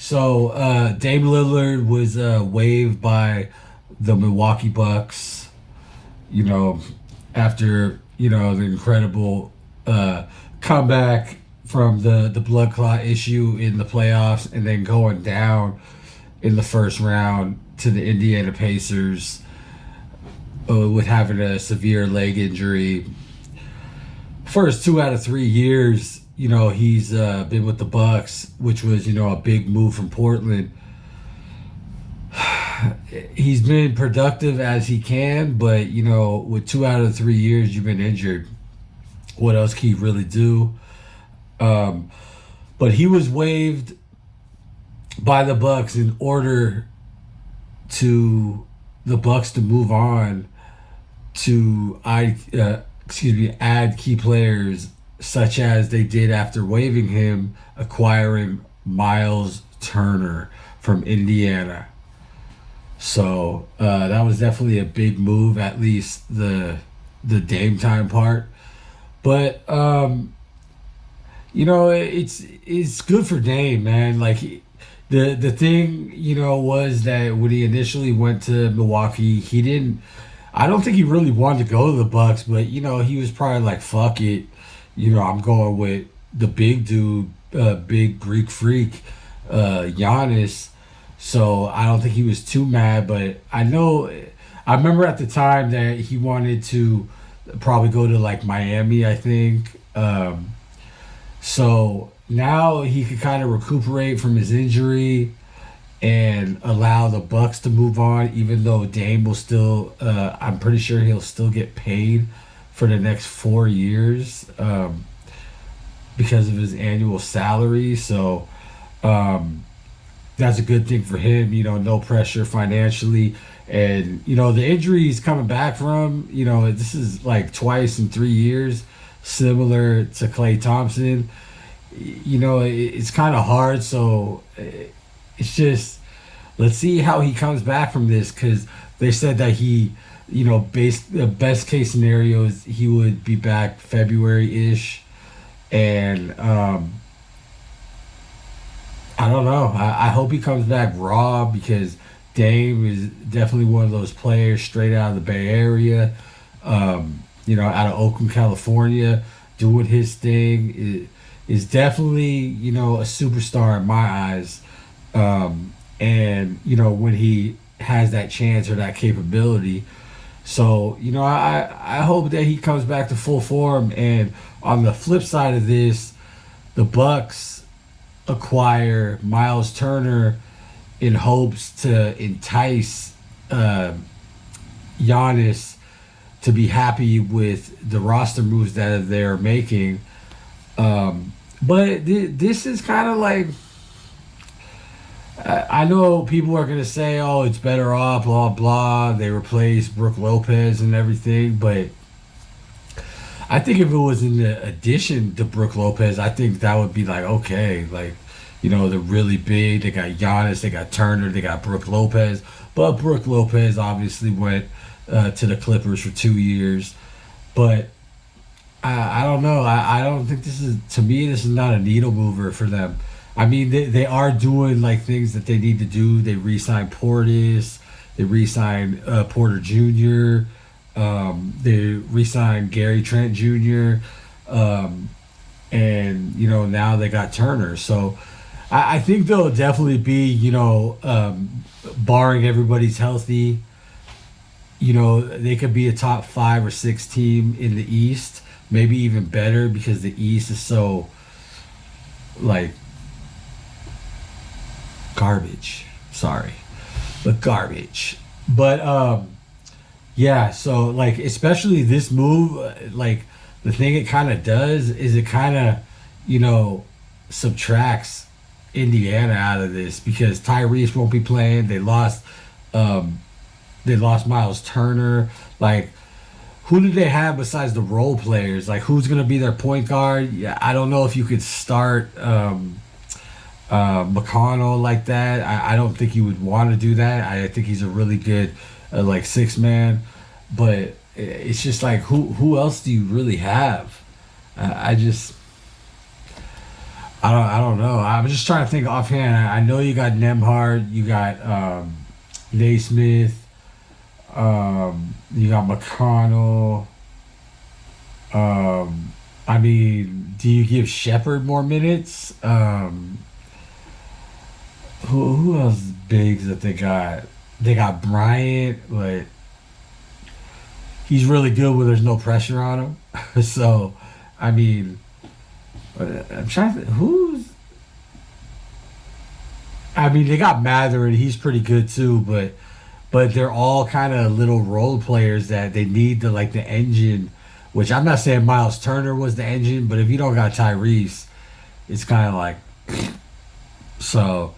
So Dame Lillard was waived by the Milwaukee Bucks. You know, after the incredible comeback from the blood clot issue in the playoffs, and then going down in the first round to the Indiana Pacers with having a severe leg injury. First 2 out of 3 years, he's been with the Bucks, which was a big move from Portland. He's been productive as he can, but with 2 out of 3 years you've been injured, what else can you really do? But he was waived by the Bucks in order to the Bucks to move on to add key players, such as they did after waiving him, acquiring Miles Turner from Indiana. So that was definitely a big move, at least the Dame time part. But it's good for Dame, man. Like the thing was that when he initially went to Milwaukee, he didn't. I don't think he really wanted to go to the Bucks, but he was probably like, "Fuck it, I'm going with the big dude, big Greek freak, Giannis." So I don't think he was too mad, but I remember at the time that he wanted to probably go to like Miami, I think. So now he could kind of recuperate from his injury and allow the Bucks to move on, even though Dame will still, I'm pretty sure he'll still get paid for the next 4 years because of his annual salary. So that's a good thing for him, no pressure financially. And, the injury he's coming back from, this is like twice in 3 years, similar to Klay Thompson. It's kind of hard. So it's just, let's see how he comes back from this, because they said that he, the best case scenario is he would be back February-ish. And I don't know. I hope he comes back raw, because Dame is definitely one of those players straight out of the Bay Area, out of Oakland, California, doing his thing. Is definitely, a superstar in my eyes. And, when he has that chance or that capability. So, I hope that he comes back to full form. And on the flip side of this, the Bucks acquire Miles Turner in hopes to entice Giannis to be happy with the roster moves that they're making. But this is kind of like, I know people are going to say, oh, it's better off, blah, blah. They replaced Brook Lopez and everything. But I think if it was in the addition to Brook Lopez, I think that would be like, okay, like, they're really big. They got Giannis, they got Turner, they got Brook Lopez. But Brook Lopez obviously went to the Clippers for 2 years. But I don't know. I don't think this is not a needle mover for them. I mean, they are doing like things that they need to do. They re-signed Portis. They re-signed Porter Jr. They re-signed Gary Trent Jr. And now they got Turner. So I think they'll definitely be barring everybody's healthy. They could be a top 5 or 6 team in the East, maybe even better, because the East is so like garbage. Sorry, but garbage. But yeah. So like, especially this move, like the thing it kind of does is it kind of subtracts Indiana out of this, because Tyrese won't be playing. They lost Miles Turner. Like, who do they have besides the role players? Like, who's gonna be their point guard? Yeah, I don't know if you could start McConnell like that. I don't think you would want to do that. I think he's a really good like 6-man, but it's just like, who else do you really have? I I don't know. I'm just trying to think offhand. I know you got Nemhard, you got Naismith, you got McConnell. I mean, do you give Shepard more minutes? Who else is bigs that they got? They got Bryant, but he's really good when there's no pressure on him. So, I mean, I'm trying to who's. I mean, they got Mather and he's pretty good too, but they're all kind of little role players that they need the engine. Which I'm not saying Miles Turner was the engine, but if you don't got Tyrese, it's kind of like so.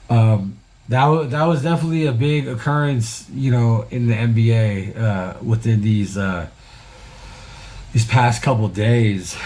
That was definitely a big occurrence, in the NBA within these past couple days.